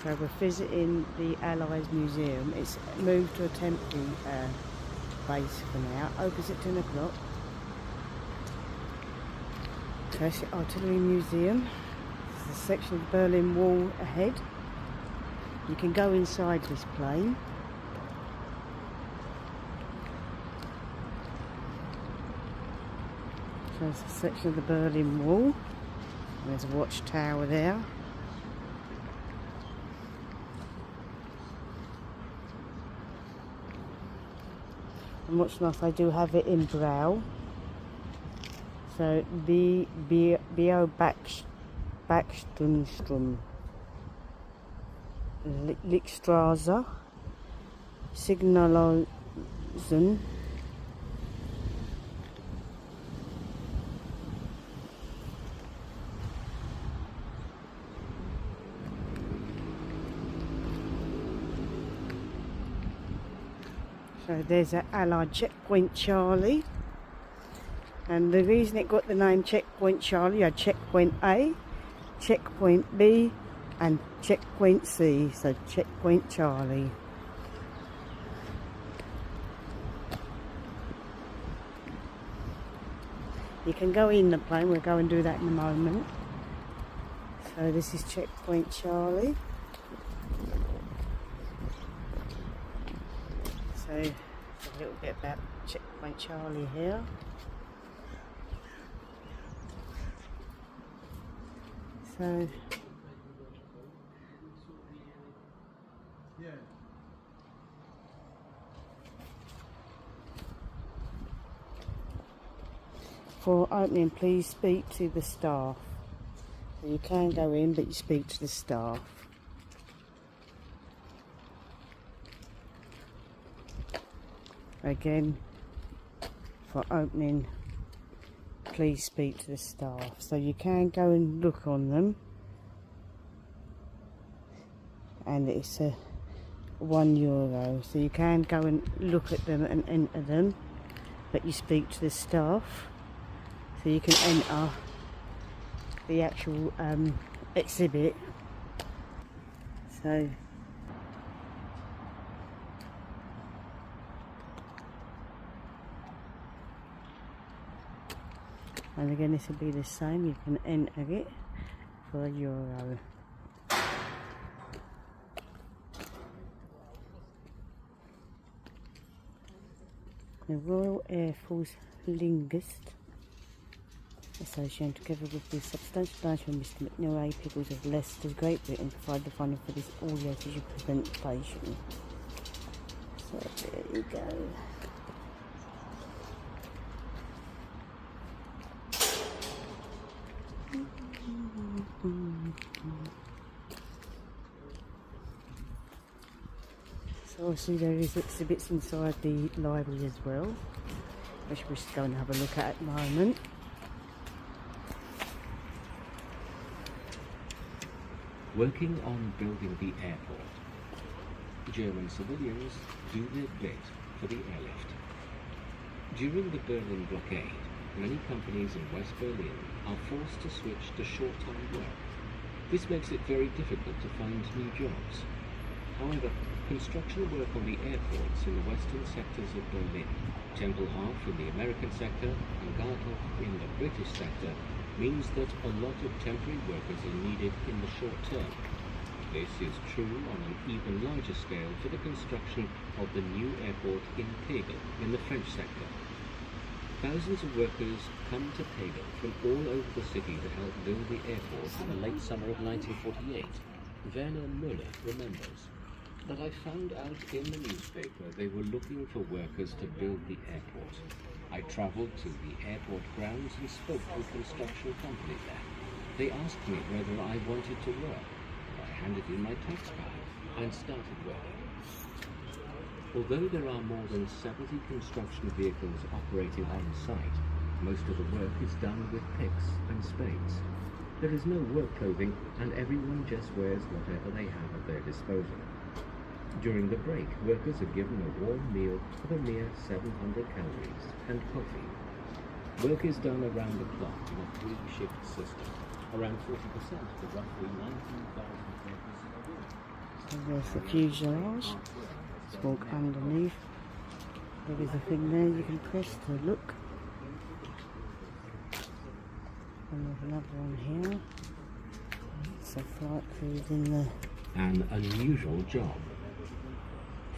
So we're visiting the Allies Museum. It's moved to a temporary base for now. Opens at 10 o'clock. So it's the Artillery Museum. There's a section of the Berlin Wall ahead. You can go inside this plane. So there's a section of the Berlin Wall. There's a watchtower there. And much enough, they do have it in Braille. So Bio Backstrom, Lichtstraße, Signalosen, so there's an Allied Checkpoint Charlie, and the reason it got the name Checkpoint Charlie, you had Checkpoint A, Checkpoint B and Checkpoint C, so Checkpoint Charlie. You can go in the plane, we'll go and do that in a moment. So this is Checkpoint Charlie. So a little bit about Checkpoint Charlie here. So for opening, please speak to the staff. So you can go in, but you speak to the staff. Again, for opening, please speak to the staff. So you can go and look on them, and it's a €1. So you can go and look at them and enter them, but you speak to the staff. So you can enter the actual exhibit. So and again, this will be the same. You can enter it for €1. The Royal Air Force Linguist Association, together with the substantial donation of Mr. McNeil A. Pickles of Leicester, Great Britain, provide the funding for this audio-visual presentation. So there you go. So obviously there is exhibits inside the library as well, which we're just going to have a look at the moment. Working on building the airport, German civilians do their bit for the airlift. During the Berlin blockade, many companies in West Berlin are forced to switch to short-time work. This makes it very difficult to find new jobs. However, construction work on the airports in the western sectors of Berlin, Tempelhof in the American sector and Gardhof in the British sector, means that a lot of temporary workers are needed in the short term. This is true on an even larger scale for the construction of the new airport in Tegel in the French sector. Thousands of workers come to Tegel from all over the city to help build the airport in the late summer of 1948. Werner Müller remembers that I found out in the newspaper they were looking for workers to build the airport. I travelled to the airport grounds and spoke to a construction company there. They asked me whether I wanted to work. I handed in my tax card and started working. Although there are more than 70 construction vehicles operating on site, most of the work is done with picks and spades. There is no work clothing and everyone just wears whatever they have at their disposal. During the break, workers are given a warm meal of a mere 700 calories and coffee. Work is done around the clock in a 3-shift system. Around 40% of the roughly 19,000 workers are women. And there's the fuselage. Let's walk underneath. There is a thing there you can press to look. And there's another one here. It's a flight crews in the... An unusual job.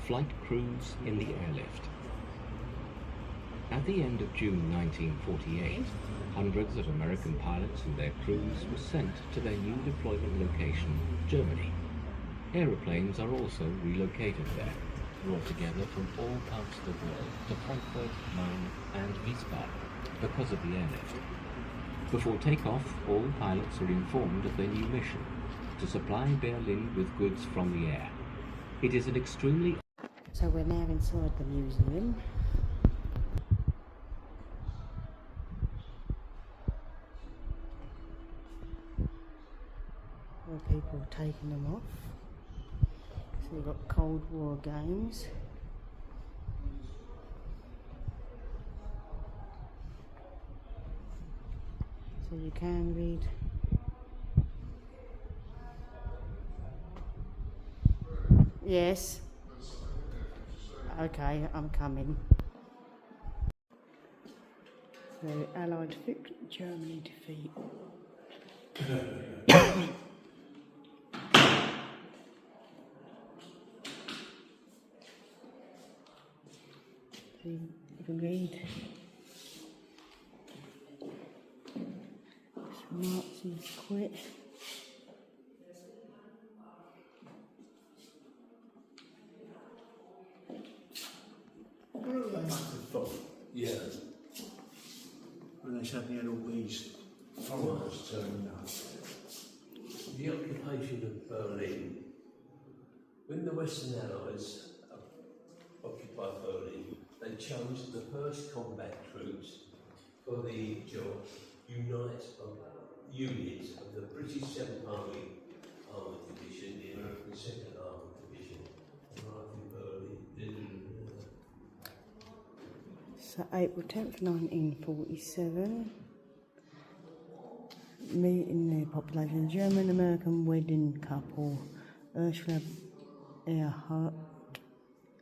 Flight crews in the airlift. At the end of June 1948, hundreds of American pilots and their crews were sent to their new deployment location, Germany. Aeroplanes are also relocated there, brought together from all parts of the world to Frankfurt, Main and Wiesbaden because of the airlift. Before takeoff, all pilots are informed of their new mission, to supply Berlin with goods from the air. It is an extremely... So we're now inside the museum. Where people are taking them off. So we've got Cold War games. So you can read. Yes. Okay, I'm coming. So Allied victory, Germany defeat. You can read. Some Nazis quit. They must have thought, yeah, when they suddenly had all these foreigners turning up. The occupation of Berlin, when the Western Allies occupied Berlin, they chose the first combat troops for the job, unit of the British 7th Army Division, the American 2nd Army Division, arrived in Berlin. So April 10th, 1947. Meeting the population, German-American wedding couple, Ursula Earhart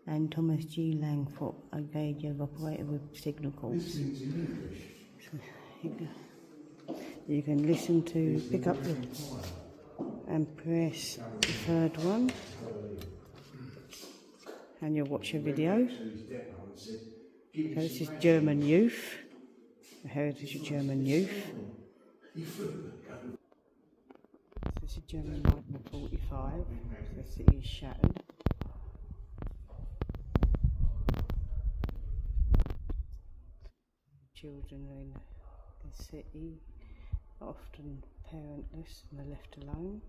and Thomas G. Langford, a radio operator with signal calls. This thing's in English. So you can listen to, pick up the, and press the third one, and you'll watch a video. So this is German youth, the heritage of German youth. This is German 1945, the city is shattered. Children are in the city, often parentless and they're left alone.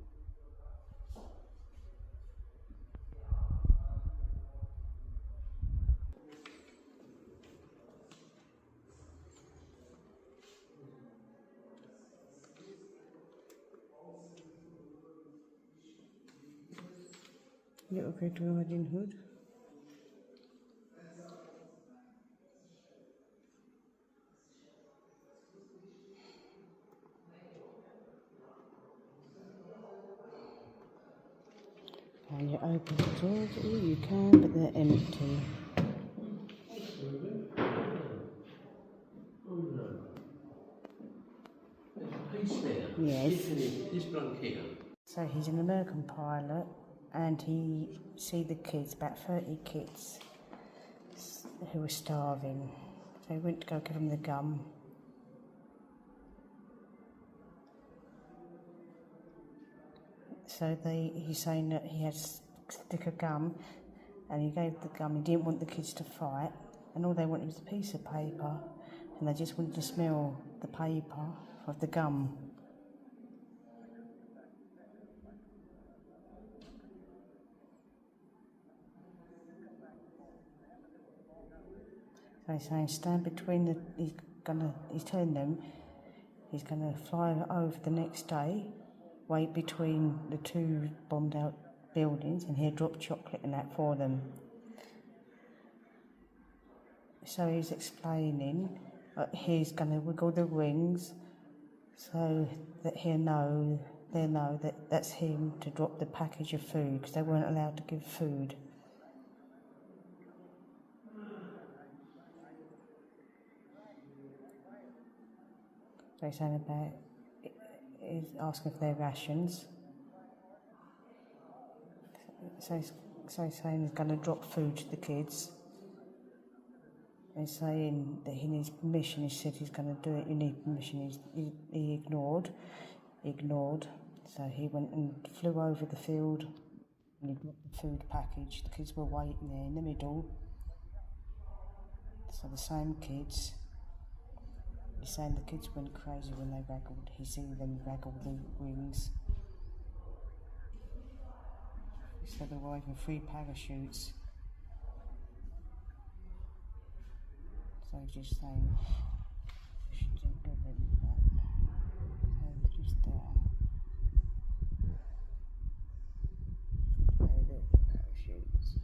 Little Red Riding Hood. And you open the doors, you can, but they're empty. Yes. This bloke here. So he's an American pilot and he see the kids, about 30 kids who were starving. So he went to go give them the gum. So he's saying that he had a stick of gum and he gave the gum. He didn't want the kids to fight and all they wanted was a piece of paper and they just wanted to smell the paper of the gum. So he's saying stand between the, he's telling them he's gonna fly over the next day, wait between the two bombed out buildings and he'll drop chocolate and that for them. So he's explaining he's gonna wiggle the rings so that he'll know they know that that's him to drop the package of food, because they weren't allowed to give food. So he's saying about, he's asking for their rations. So he's saying he's going to drop food to the kids. He's saying that he needs permission. He said he's going to do it. You need permission. He ignored. So he went and flew over the field and he dropped the food package. The kids were waiting there in the middle. So the same kids. He's saying the kids went crazy when they waggled. He seen them waggle the wings. So they were waving 3 parachutes. So he's just saying, you shouldn't do that. So he's just the parachutes.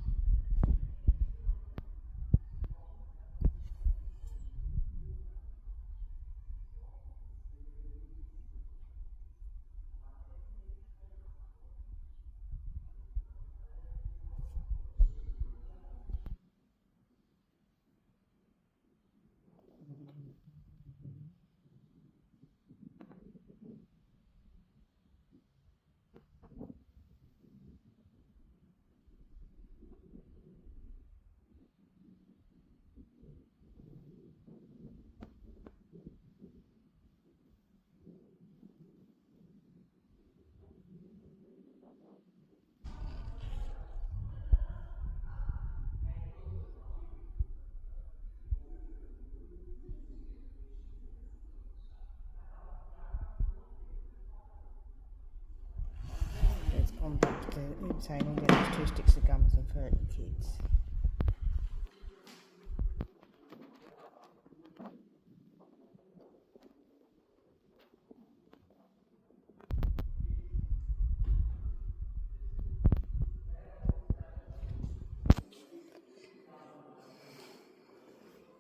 It's gone back to saying all the other 2 sticks of gums and 30 kids.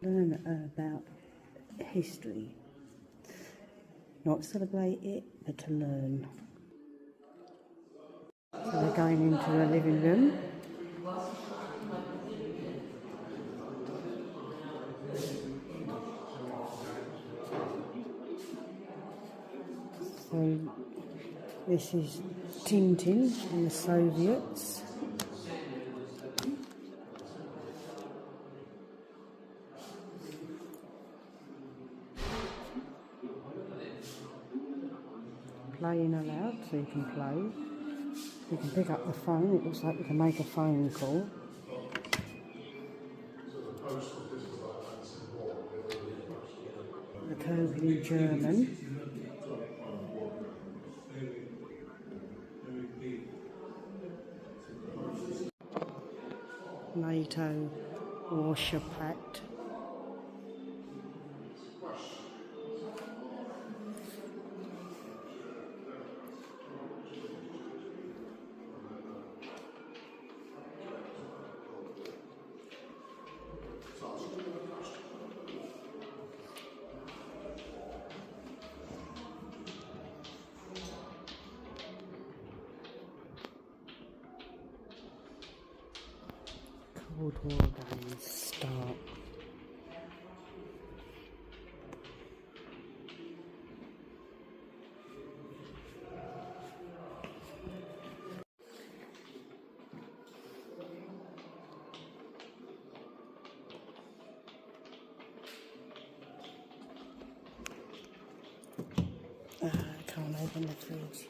Learn about history. Not celebrate it, but to learn. So we're going into the living room. So this is Tintin and the Soviets. Playing aloud, so you can play. You can pick up the phone, it looks like you can make a phone call. The code in German. NATO Warsaw Pact. Cold War games start. I can't open the fridge.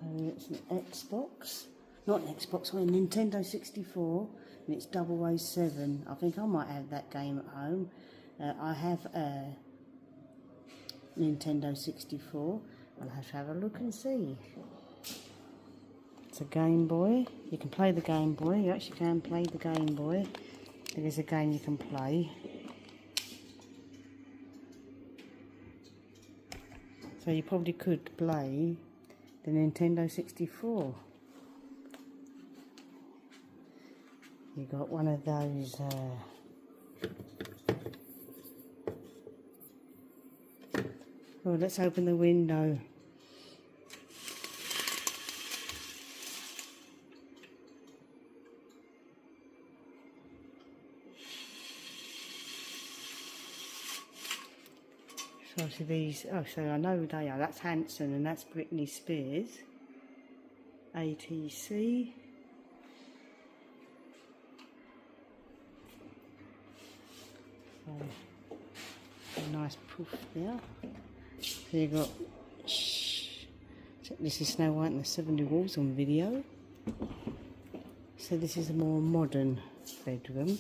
So it's an Xbox, not an Xbox, sorry, a Nintendo 64, and it's 007. I think I might have that game at home. I have a Nintendo 64. I'll have to have a look and see. It's a Game Boy. You can play the Game Boy. You actually can play the Game Boy. There is a game you can play. So you probably could play the Nintendo 64. You got one of those well, let's open the window. So obviously these, oh, so I know who they are. That's Hanson and that's Britney Spears. ATC. A nice proof there. So you got, this is Snow White and the 7 Dwarfs on video. So this is a more modern bedroom.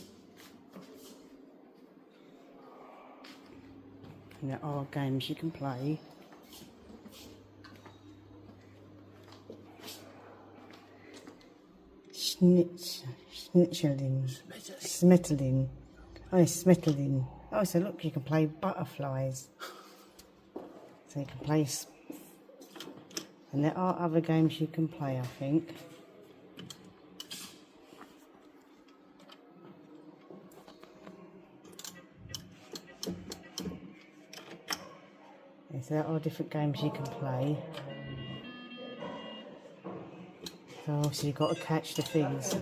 And there are games you can play. Smettling. Oh, Smettling. Oh, so look, you can play butterflies. So you can play, and there are other games you can play, I think. Yes, there are different games you can play. So obviously you've got to catch the things.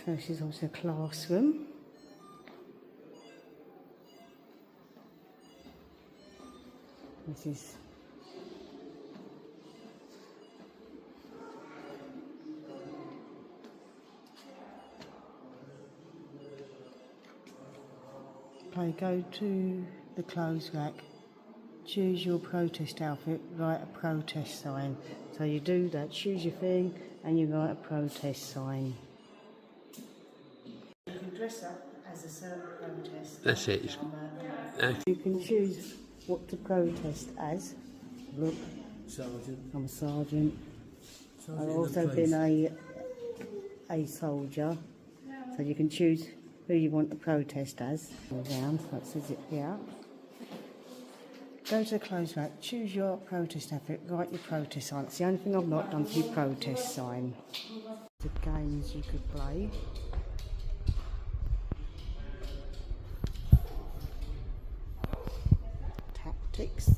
So this is also a classroom. This is go to the clothes rack, choose your protest outfit, write a protest sign. So you do that, choose your thing and you write a protest sign. You can dress up as a certain protest. That's it. You can choose what to protest as. Look, Sergeant. I'm a sergeant. I've also been a soldier. So you can choose who you want to protest as. Down, so it says it here. Go to the clothes rack, choose your protest outfit, write your protest sign. It's the only thing I've not done for your protest sign. The games you could play. Tactics.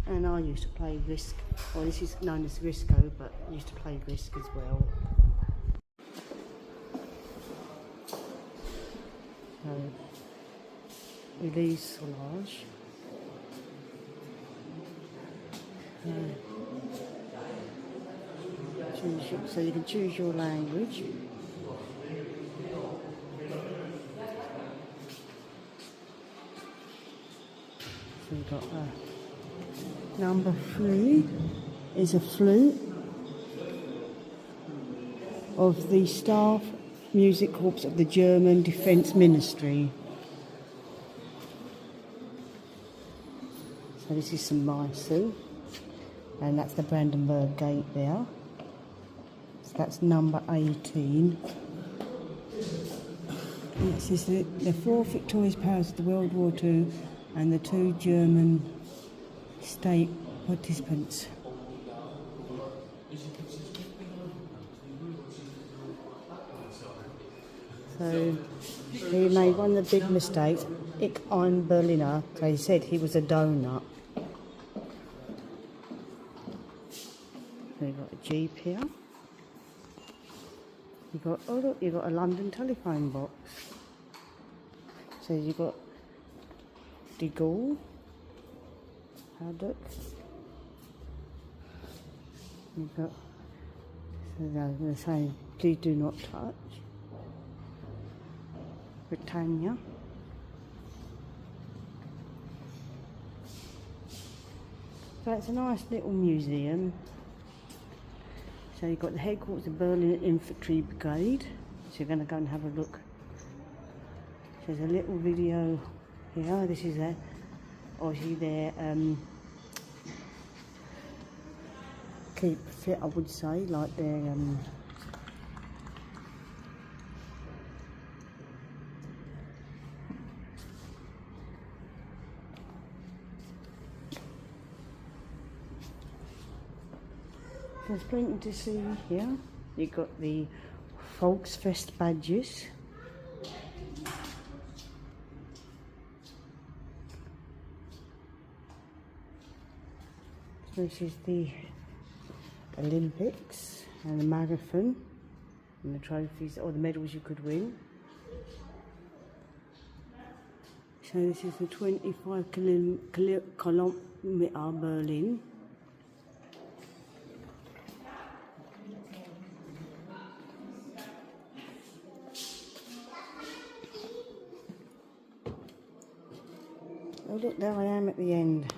And I used to play Risk. Well, this is known as Risco, but I used to play Risk as well. So, release Solange. So you can choose your language. So we've got number 3 is a flute of the Staff Music Corps of the German Defence Ministry. So this is some Mysore, and that's the Brandenburg Gate there. So that's number 18. And this is the 4 victorious powers of the World War II and the 2 German state participants. So he made one of the big mistakes. Ich ein Berliner. So he said he was a donut. So you've got a Jeep here. You've got, oh look, you've got a London telephone box. So you've got De Gaulle, Haddock. You've got, so they're saying, please do not touch. Britannia. So it's a nice little museum. So you've got the headquarters of Berlin Infantry Brigade. So you're going to go and have a look There's a little video here. This is obviously their keep fit, I would say, like their there's plenty to see here. You've got the Volksfest badges. This is the Olympics and the marathon and the trophies or the medals you could win. So this is the 25 kilometer Berlin. Oh look, there I am at the end.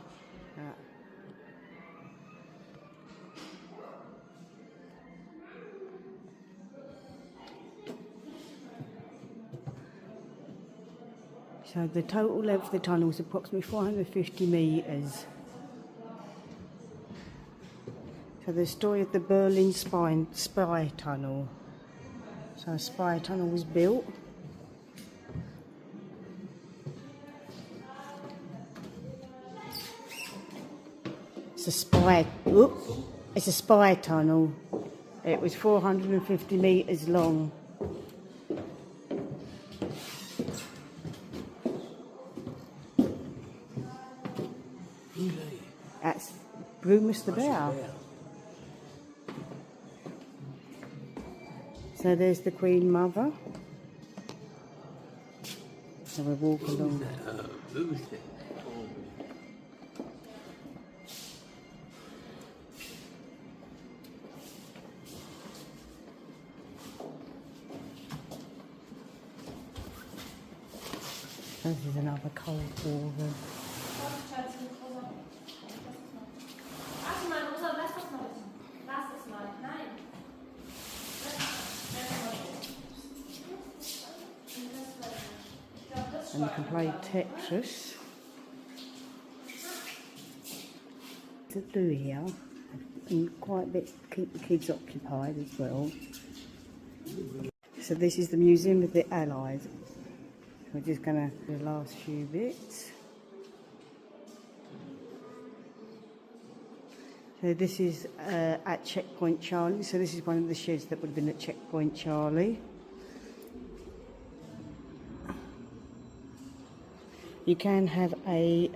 So the total length of the tunnel is approximately 450 metres. So the story of the Berlin Spy Tunnel. So a spy tunnel was built. It's a spy tunnel. It was 450 metres long. That's Brumus the Bear. So there's the Queen Mother. So we walk along. This is another Cold War room. And you can play Tetris. To do here, and quite a bit to keep the kids occupied as well. So this is the Museum of the Allies. We're just going to do the last few bits. So this is at Checkpoint Charlie. So this is one of the sheds that would have been at Checkpoint Charlie. You can have a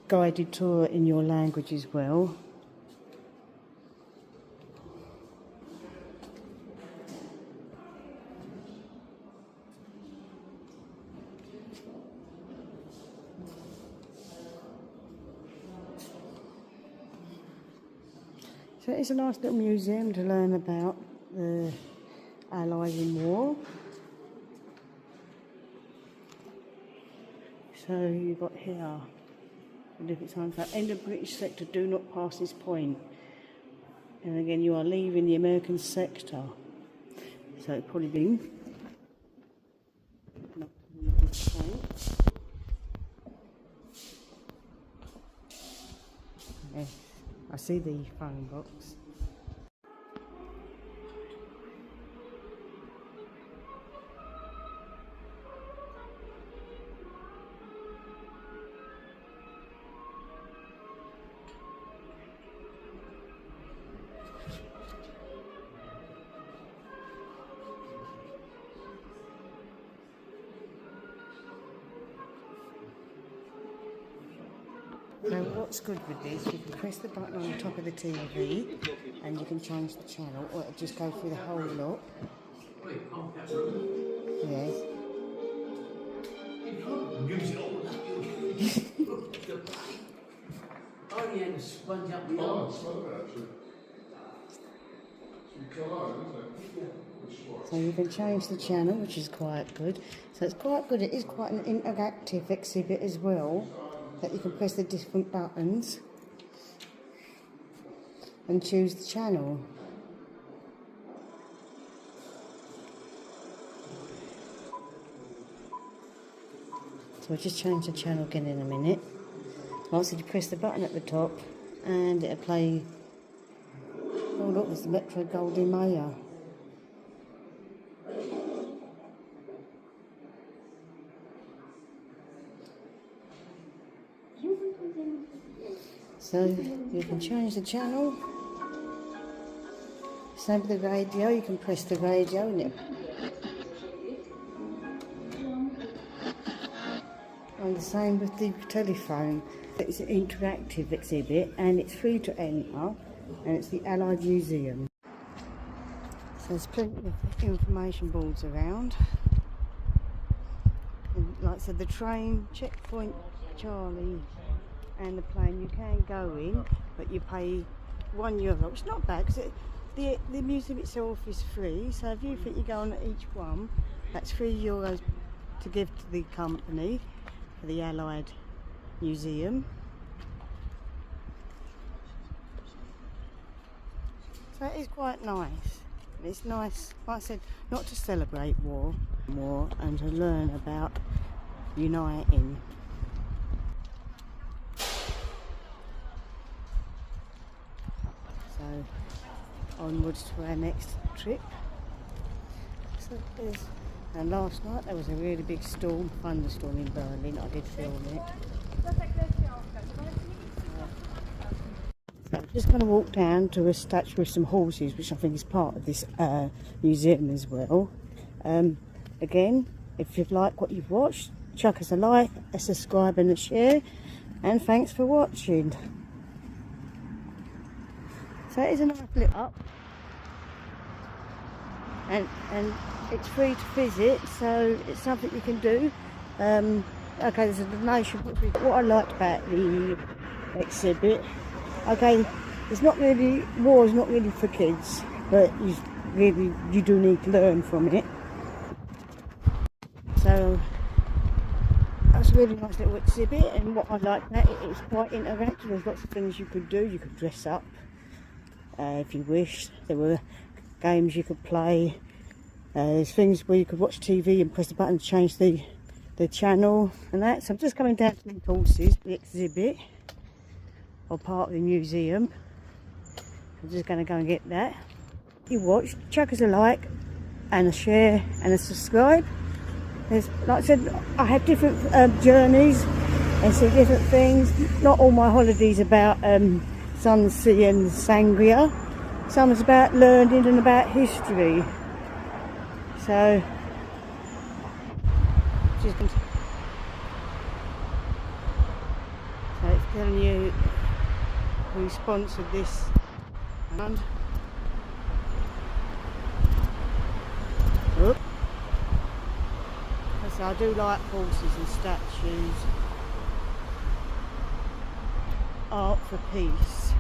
guided tour in your language as well. So it's a nice little museum to learn about the Allies in war. So you've got here different times like end of British sector, do not pass this point. And again, you are leaving the American sector. So it's probably been not to leave this point. Yes, I see the phone box. So what's good with this, you can press the button on the top of the TV and you can change the channel, or it'll just go through the whole lot. Yes. I only had to sponge up the arms. So you can change the channel, which is quite good. So it's quite good, it is quite an interactive exhibit as well, that you can press the different buttons and choose the channel. So I'll just change the channel again in a minute. Also, you press the button at the top and it'll play. Oh look, there's the Metro Goldie Mayer. So you can change the channel. Same with the radio, you can press the radio and the same with the telephone. It's an interactive exhibit and it's free to enter, and it's the Allied Museum. So there's plenty of information boards around. And like I said, the train, checkpoint Charlie and the plane, you can go in, but you pay €1. It's not bad because the museum itself is free, so if you think you go on each one, that's €3 to give to the company for the Allied Museum. So it is quite nice. It's nice, like I said, not to celebrate war and to learn about uniting. So onwards to our next trip. So and last night there was a really big storm, thunderstorm in Berlin. I did film it. So I'm just going to walk down to a statue with some horses, which I think is part of this museum as well. Again, if you've liked what you've watched, chuck us a like, a subscribe and a share, and thanks for watching. So it is a nice lit up, and it's free to visit, so it's something you can do. Okay, there's a donation. What I liked about the exhibit, okay, it's not really, war is not really for kids, but you do need to learn from it. So that's a really nice little exhibit, and what I like about it, it's quite interactive. There's lots of things you could do. You could dress up if you wished. There were games you could play. There's things where you could watch TV and press the button to change the channel and that. So I'm just coming down to the horses, the exhibit, or part of the museum. I'm just going to go and get that. You watch, chuck us a like and a share and a subscribe. There's, like I said, I have different journeys and see different things. Not all my holidays about sun, sea and sangria. Some is about learning and about history. So it's telling you who sponsored this. And so I do like horses and statues. Art for peace.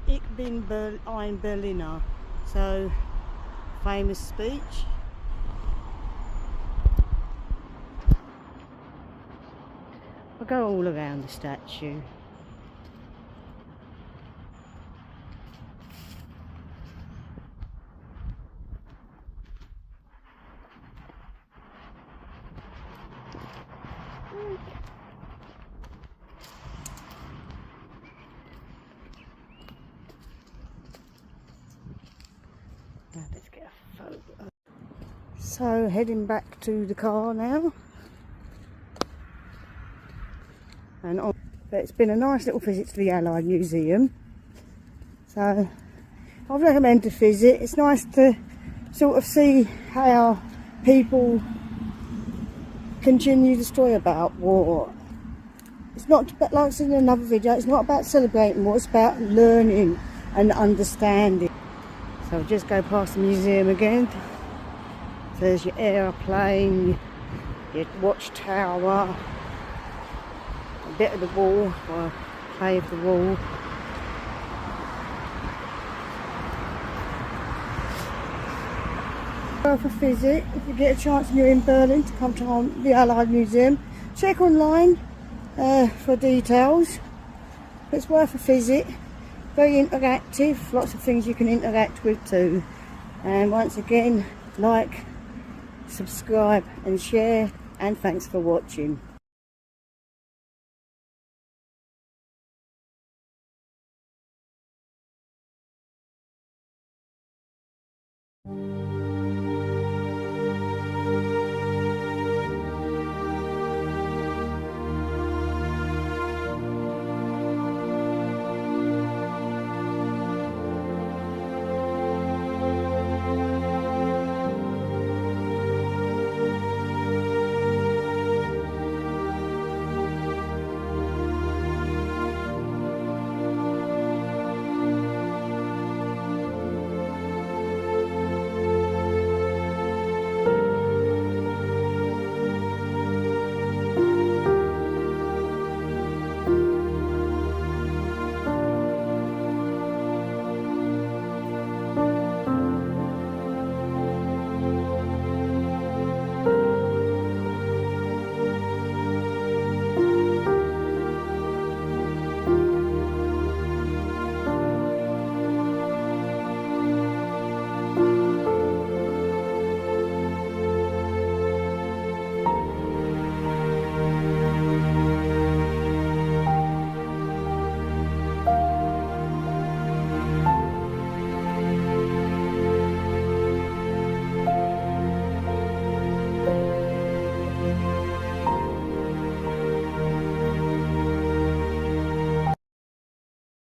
Ich bin ein Berliner. So, famous speech. I'll go all around the statue. Now let's get a photo. So heading back to the car now. And it's been a nice little visit to the Allied Museum. So I recommend to visit. It's nice to sort of see how people continue the story about war. It's not, like I said in another video, it's not about celebrating war, it's about learning and understanding. So I'll just go past the museum again. So there's your aeroplane, your watchtower, a bit of the wall, or play of the wall. Worth a visit if you get a chance and you're in Berlin to come to the Allied Museum. Check online for details. It's worth a visit. Very interactive, lots of things you can interact with too. And once again, like, subscribe and share, and thanks for watching.